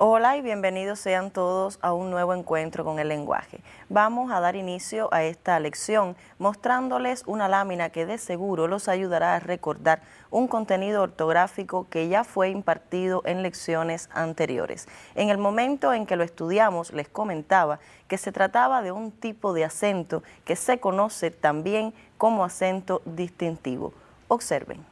Hola y bienvenidos sean todos a un nuevo encuentro con el lenguaje. Vamos a dar inicio a esta lección mostrándoles una lámina que de seguro los ayudará a recordar un contenido ortográfico que ya fue impartido en lecciones anteriores. En el momento en que lo estudiamos les comentaba que se trataba de un tipo de acento que se conoce también como acento distintivo. Observen.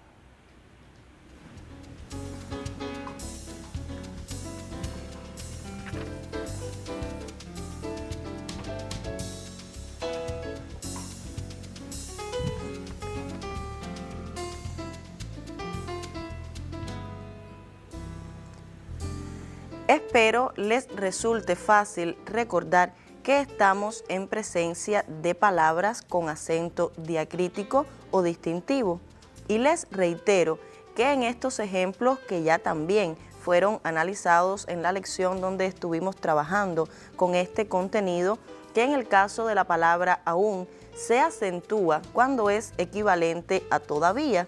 Espero les resulte fácil recordar que estamos en presencia de palabras con acento diacrítico o distintivo. Y les reitero que en estos ejemplos que ya también fueron analizados en la lección donde estuvimos trabajando con este contenido, que en el caso de la palabra aún se acentúa cuando es equivalente a todavía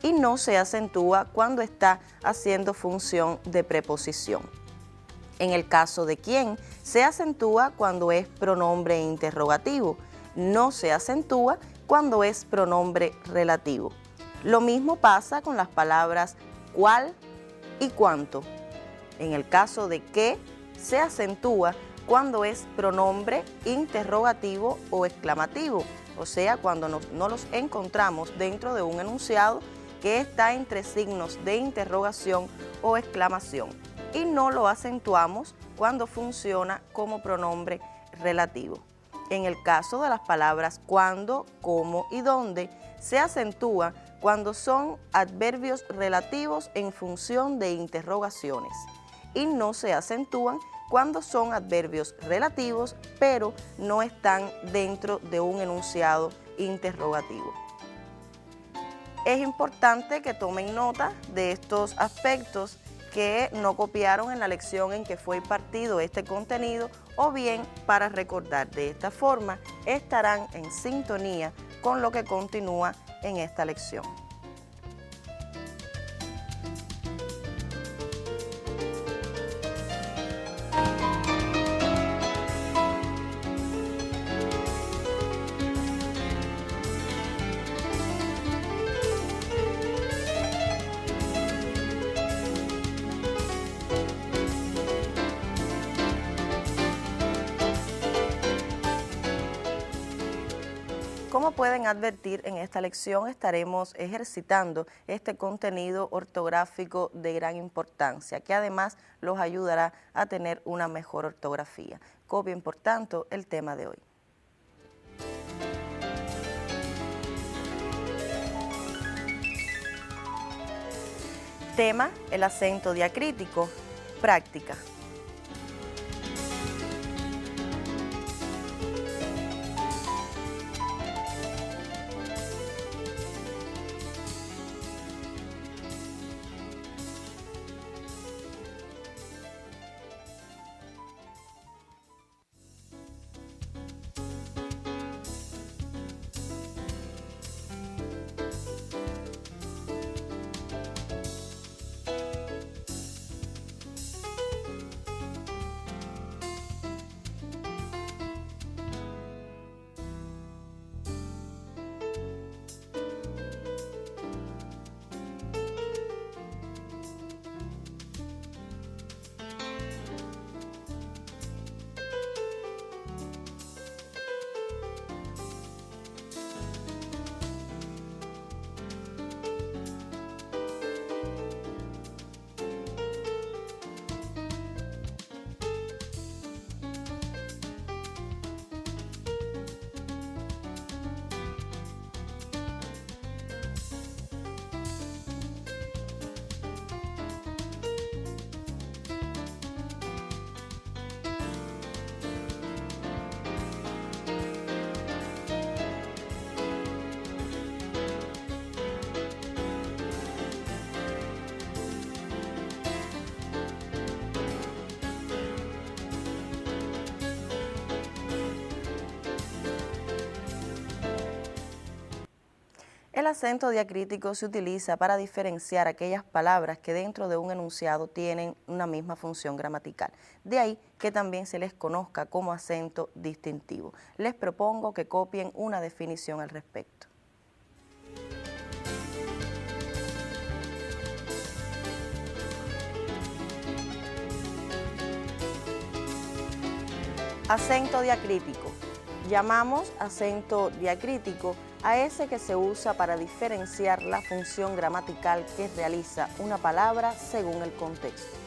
y no se acentúa cuando está haciendo función de preposición. En el caso de quién, se acentúa cuando es pronombre interrogativo, no se acentúa cuando es pronombre relativo. Lo mismo pasa con las palabras cuál y cuánto. En el caso de qué, se acentúa cuando es pronombre interrogativo o exclamativo, o sea, cuando no los encontramos dentro de un enunciado que está entre signos de interrogación o exclamación. Y no lo acentuamos cuando funciona como pronombre relativo. En el caso de las palabras cuándo, cómo y dónde, se acentúa cuando son adverbios relativos en función de interrogaciones y no se acentúan cuando son adverbios relativos pero no están dentro de un enunciado interrogativo. Es importante que tomen nota de estos aspectos que no copiaron en la lección en que fue impartido este contenido o bien para recordar. De esta forma estarán en sintonía con lo que continúa en esta lección. Como pueden advertir, en esta lección estaremos ejercitando este contenido ortográfico de gran importancia, que además los ayudará a tener una mejor ortografía. Copien, por tanto, el tema de hoy. Tema: el acento diacrítico. Práctica. El acento diacrítico se utiliza para diferenciar aquellas palabras que dentro de un enunciado tienen una misma función gramatical. De ahí que también se les conozca como acento distintivo. Les propongo que copien una definición al respecto. Acento diacrítico. Llamamos acento diacrítico a ese que se usa para diferenciar la función gramatical que realiza una palabra según el contexto.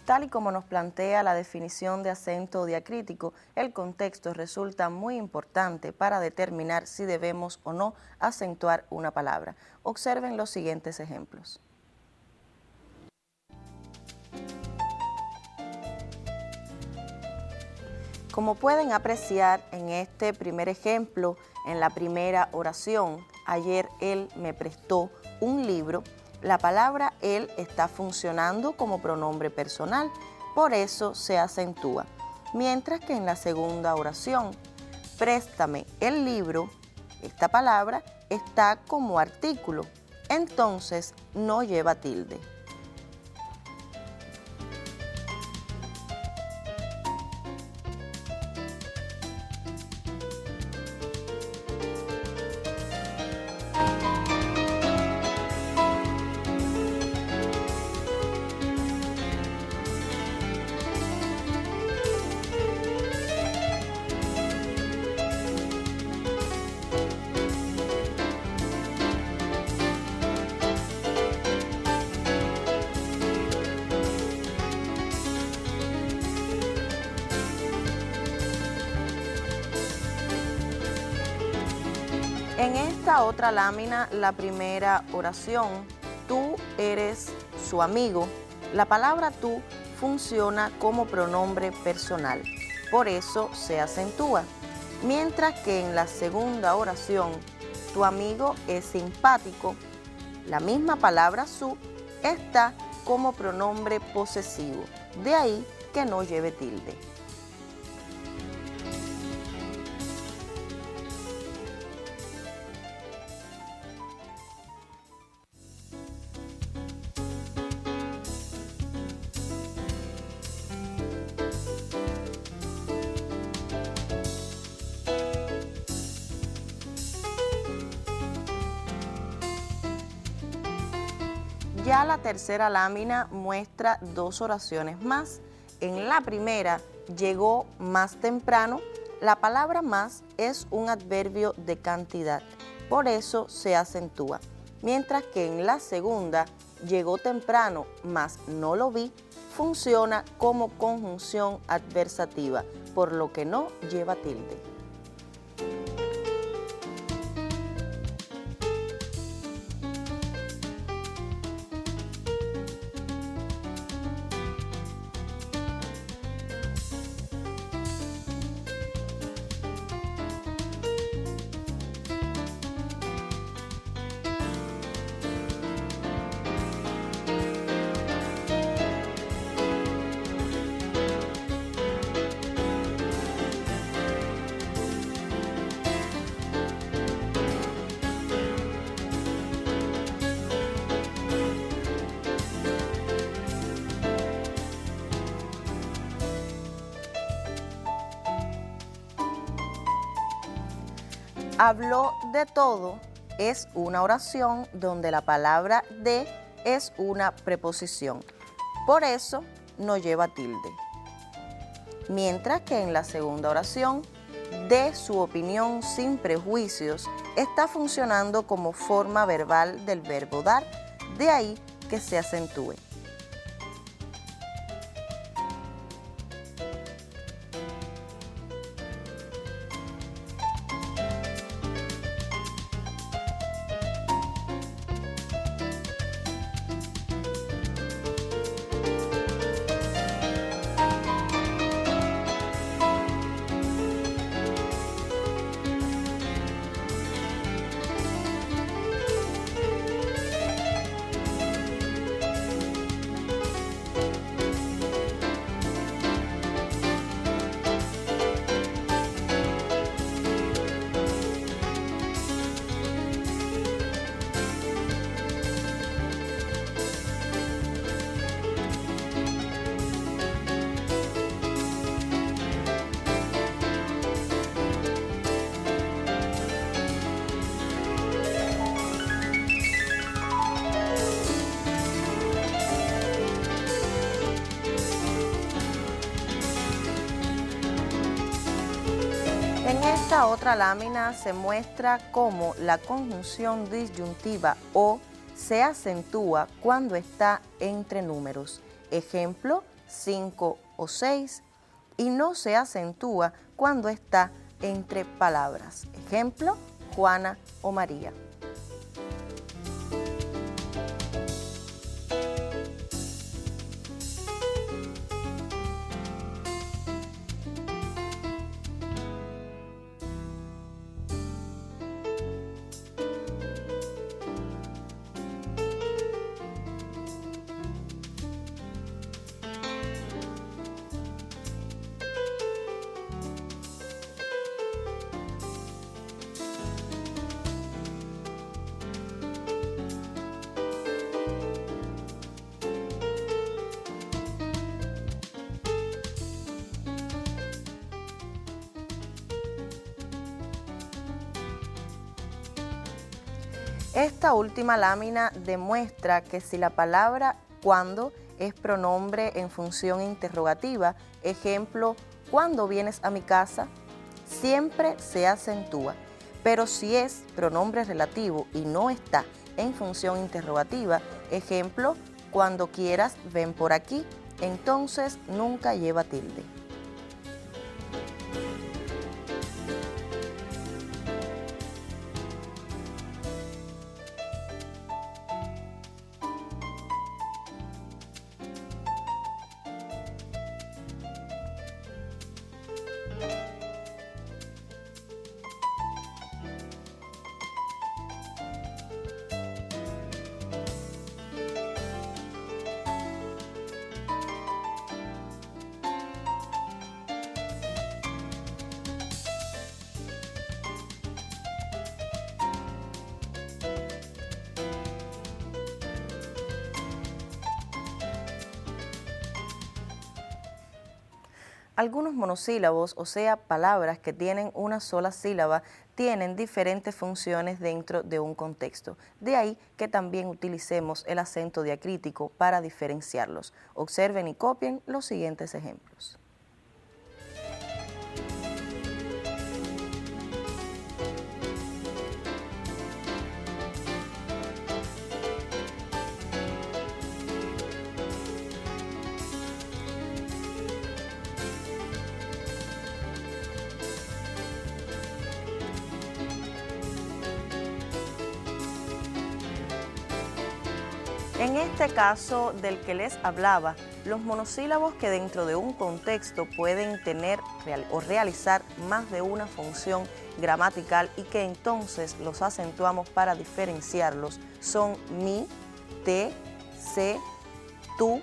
Tal y como nos plantea la definición de acento diacrítico, el contexto resulta muy importante para determinar si debemos o no acentuar una palabra. Observen los siguientes ejemplos. Como pueden apreciar en este primer ejemplo, en la primera oración, ayer él me prestó un libro, la palabra él está funcionando como pronombre personal, por eso se acentúa. Mientras que en la segunda oración, préstame el libro, esta palabra está como artículo, entonces no lleva tilde. En esta otra lámina, la primera oración, tú eres su amigo, la palabra tú funciona como pronombre personal, por eso se acentúa. Mientras que en la segunda oración, tu amigo es simpático, la misma palabra su está como pronombre posesivo, de ahí que no lleve tilde. Ya la tercera lámina muestra dos oraciones más. En la primera, llegó más temprano. La palabra más es un adverbio de cantidad, por eso se acentúa. Mientras que en la segunda, llegó temprano, mas no lo vi, funciona como conjunción adversativa, por lo que no lleva tilde. Habló de todo es una oración donde la palabra de es una preposición. Por eso no lleva tilde. Mientras que en la segunda oración, de su opinión sin prejuicios, está funcionando como forma verbal del verbo dar, de ahí que se acentúe. En esta otra lámina se muestra cómo la conjunción disyuntiva o se acentúa cuando está entre números, ejemplo 5 o 6, y no se acentúa cuando está entre palabras, ejemplo Juana o María. Esta última lámina demuestra que si la palabra cuando es pronombre en función interrogativa, ejemplo, ¿cuándo vienes a mi casa?, siempre se acentúa. Pero si es pronombre relativo y no está en función interrogativa, ejemplo, cuando quieras ven por aquí, entonces nunca lleva tilde. Algunos monosílabos, o sea, palabras que tienen una sola sílaba, tienen diferentes funciones dentro de un contexto. De ahí que también utilicemos el acento diacrítico para diferenciarlos. Observen y copien los siguientes ejemplos. En este caso del que les hablaba, los monosílabos que dentro de un contexto pueden tener o realizar más de una función gramatical y que entonces los acentuamos para diferenciarlos son mi, te, se, tú,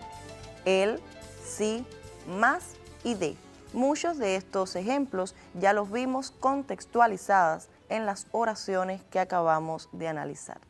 él, sí, más y de. Muchos de estos ejemplos ya los vimos contextualizadas en las oraciones que acabamos de analizar.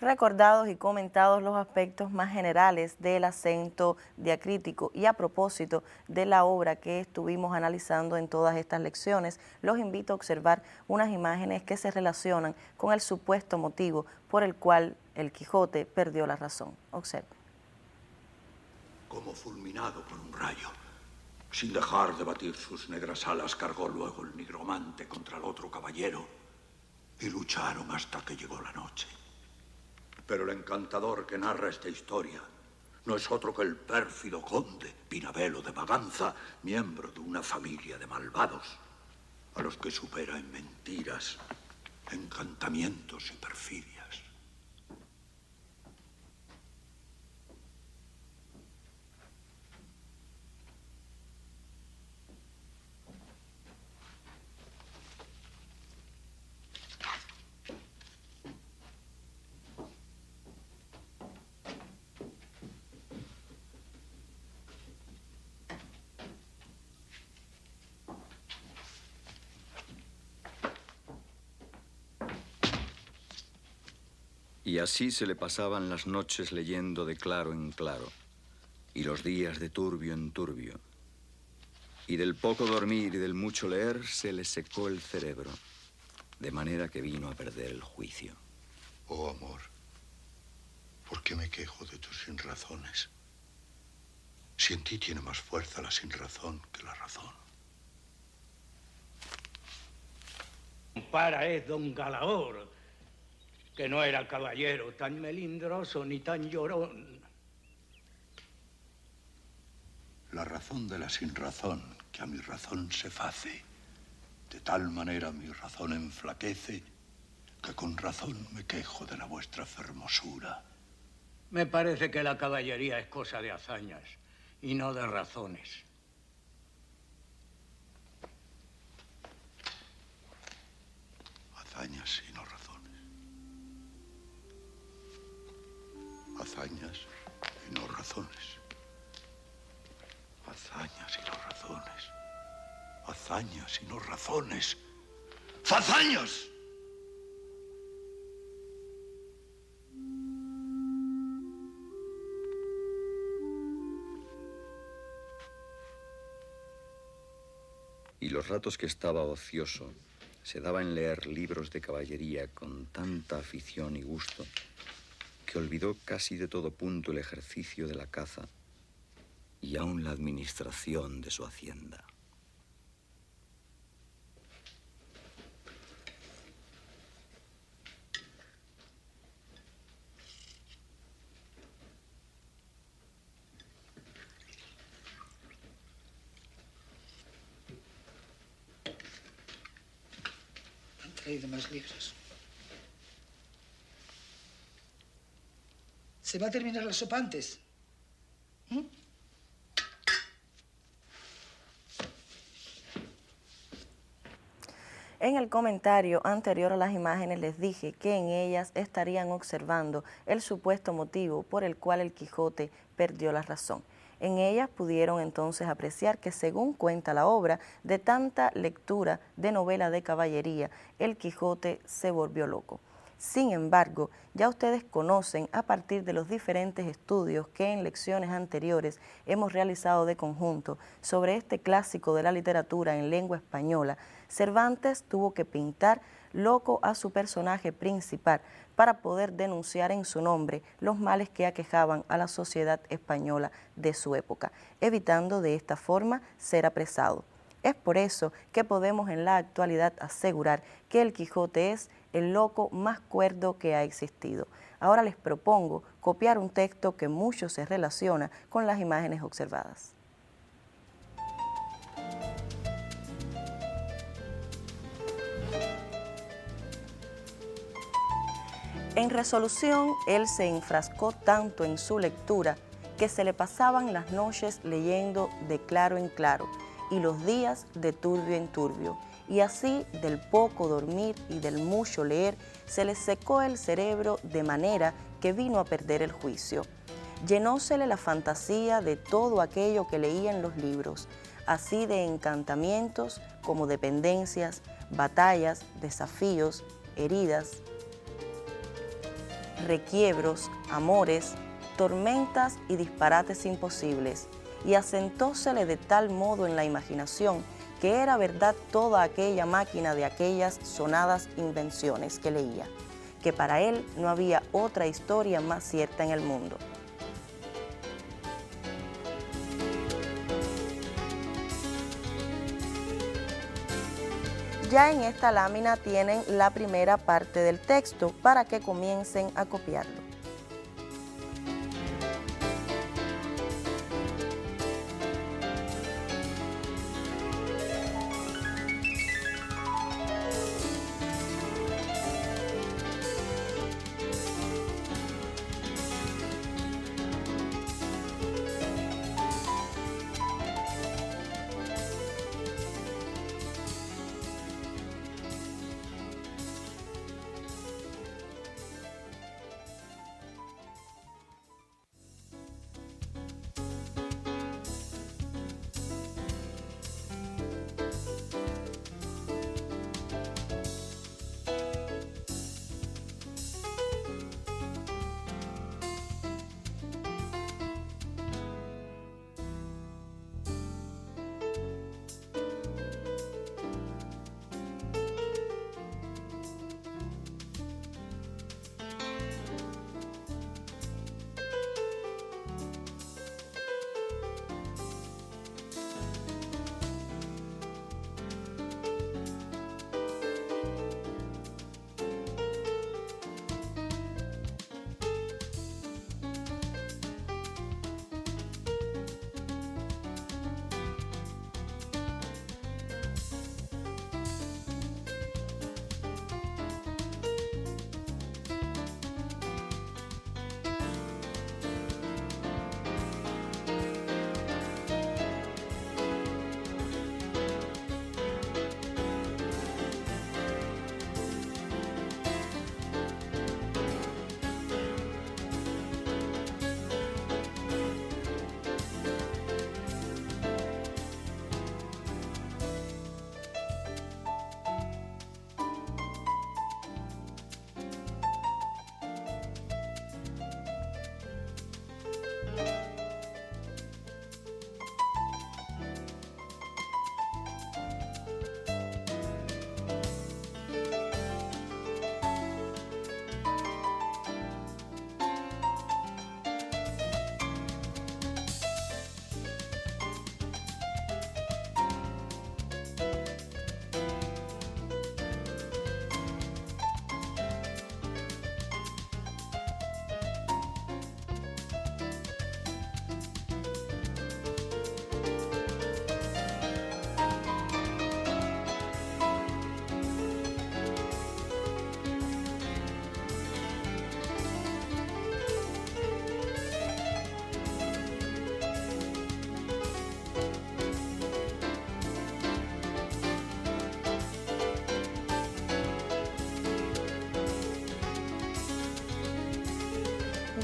Recordados y comentados los aspectos más generales del acento diacrítico y a propósito de la obra que estuvimos analizando en todas estas lecciones, los invito a observar unas imágenes que se relacionan con el supuesto motivo por el cual el Quijote perdió la razón. Observen. Como fulminado por un rayo, sin dejar de batir sus negras alas, cargó luego el nigromante contra el otro caballero y lucharon hasta que llegó la noche. Pero el encantador que narra esta historia no es otro que el pérfido conde Pinabelo de Maganza, miembro de una familia de malvados, a los que supera en mentiras, encantamientos y perfidias. Y así se le pasaban las noches leyendo de claro en claro, y los días de turbio en turbio. Y del poco dormir y del mucho leer se le secó el cerebro, de manera que vino a perder el juicio. Oh, amor, ¿por qué me quejo de tus sinrazones? Si en ti tiene más fuerza la sinrazón que la razón. para es don Galaor, que no era caballero tan melindroso ni tan llorón. La razón de la sinrazón que a mi razón se face, de tal manera mi razón enflaquece, que con razón me quejo de la vuestra fermosura. Me parece que la caballería es cosa de hazañas y no de razones. Hazañas y no razones. Hazañas y no razones. Hazañas y no razones. Hazañas y no razones. ¡Fazañas! Y los ratos que estaba ocioso, se daba en leer libros de caballería con tanta afición y gusto, que olvidó casi de todo punto el ejercicio de la caza y aún la administración de su hacienda. Han traído más libros. ¿Se va a terminar la sopa antes? ¿Mm? En el comentario anterior a las imágenes les dije que en ellas estarían observando el supuesto motivo por el cual el Quijote perdió la razón. En ellas pudieron entonces apreciar que, según cuenta la obra, de tanta lectura de novela de caballería, el Quijote se volvió loco. Sin embargo, ya ustedes conocen, a partir de los diferentes estudios que en lecciones anteriores hemos realizado de conjunto sobre este clásico de la literatura en lengua española, Cervantes tuvo que pintar loco a su personaje principal para poder denunciar en su nombre los males que aquejaban a la sociedad española de su época, evitando de esta forma ser apresado. Es por eso que podemos en la actualidad asegurar que el Quijote es el loco más cuerdo que ha existido. Ahora les propongo copiar un texto que mucho se relaciona con las imágenes observadas. En resolución, él se enfrascó tanto en su lectura que se le pasaban las noches leyendo de claro en claro y los días de turbio en turbio, y así del poco dormir y del mucho leer se le secó el cerebro de manera que vino a perder el juicio. Llenósele la fantasía de todo aquello que leía en los libros, así de encantamientos como de pendencias, batallas, desafíos, heridas, requiebros, amores, tormentas y disparates imposibles, y asentósele de tal modo en la imaginación que era verdad toda aquella máquina de aquellas sonadas invenciones que leía, que para él no había otra historia más cierta en el mundo. Ya en esta lámina tienen la primera parte del texto para que comiencen a copiarlo.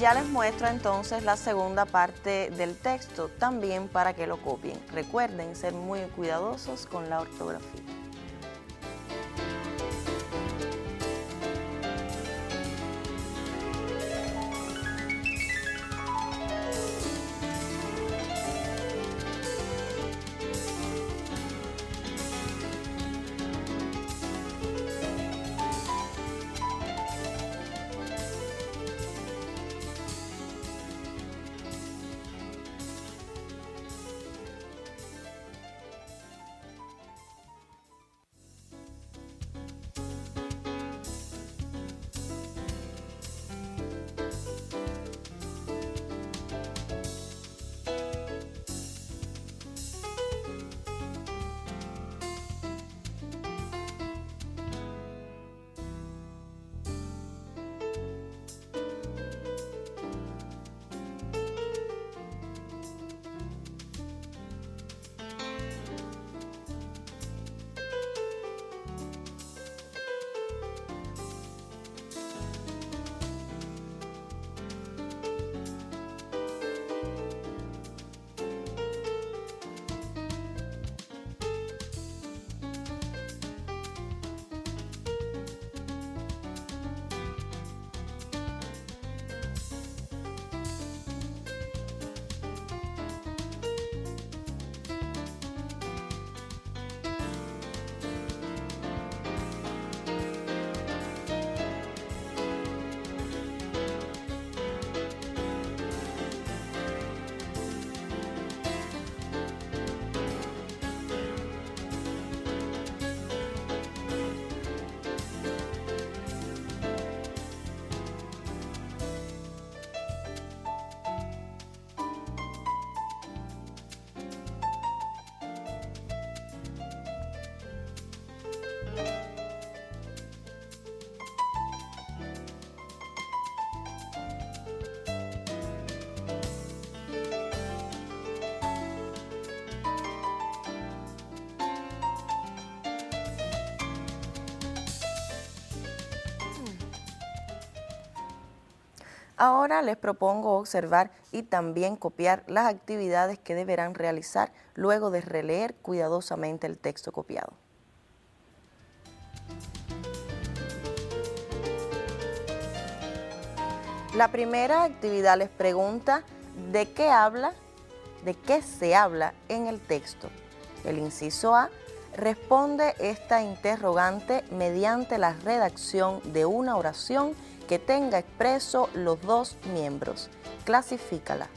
ya les muestro entonces la segunda parte del texto, también para que lo copien. Recuerden ser muy cuidadosos con la ortografía. Ahora les propongo observar y también copiar las actividades que deberán realizar luego de releer cuidadosamente el texto copiado. La primera actividad les pregunta de qué se habla en el texto. El inciso A responde esta interrogante mediante la redacción de una oración que tenga expreso los dos miembros. Clasifícala.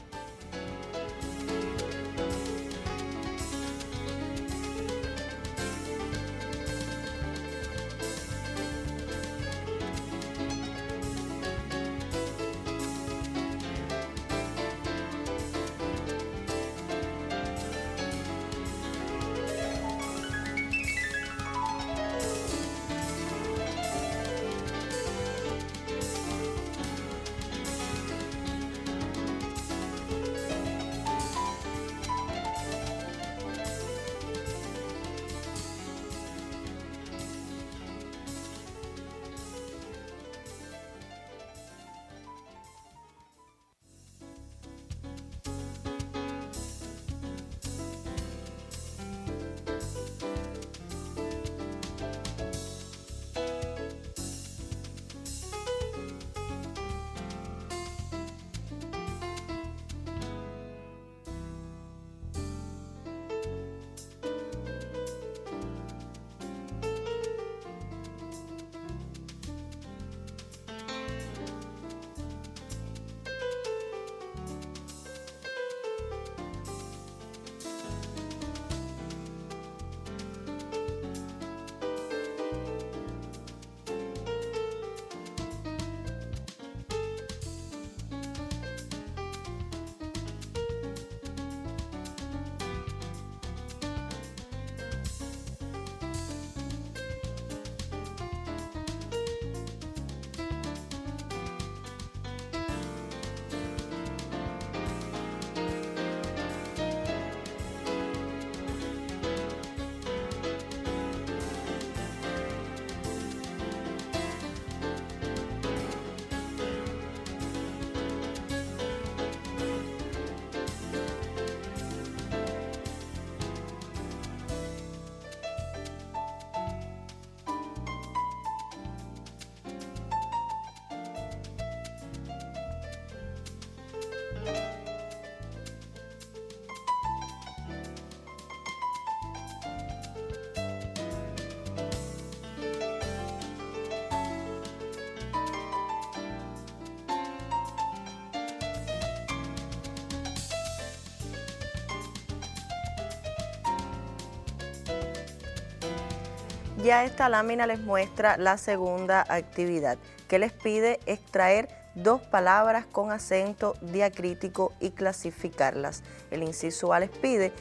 Ya esta lámina les muestra la segunda actividad, que les pide extraer 2 palabras con acento diacrítico y clasificarlas. El inciso A les pide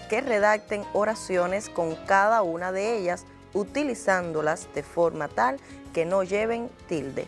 que redacten oraciones con cada una de ellas, utilizándolas de forma tal que no lleven tilde.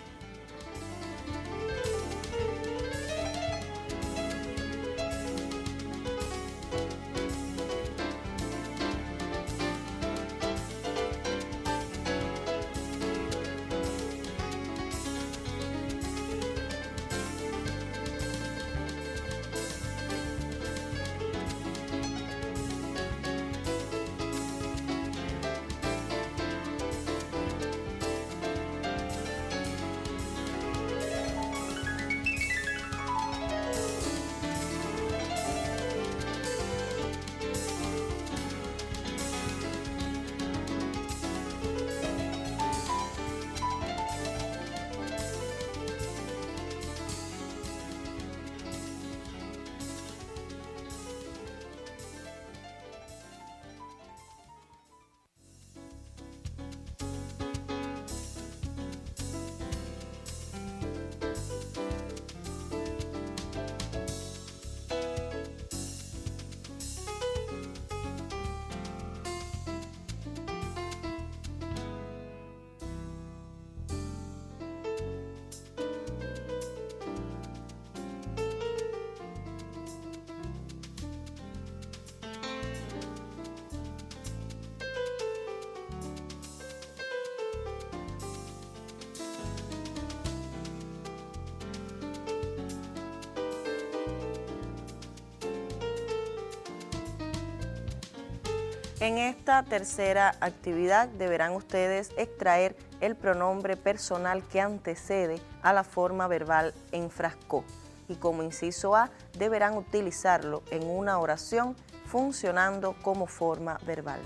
En esta tercera actividad deberán ustedes extraer el pronombre personal que antecede a la forma verbal enfrascó y como inciso A deberán utilizarlo en una oración funcionando como forma verbal.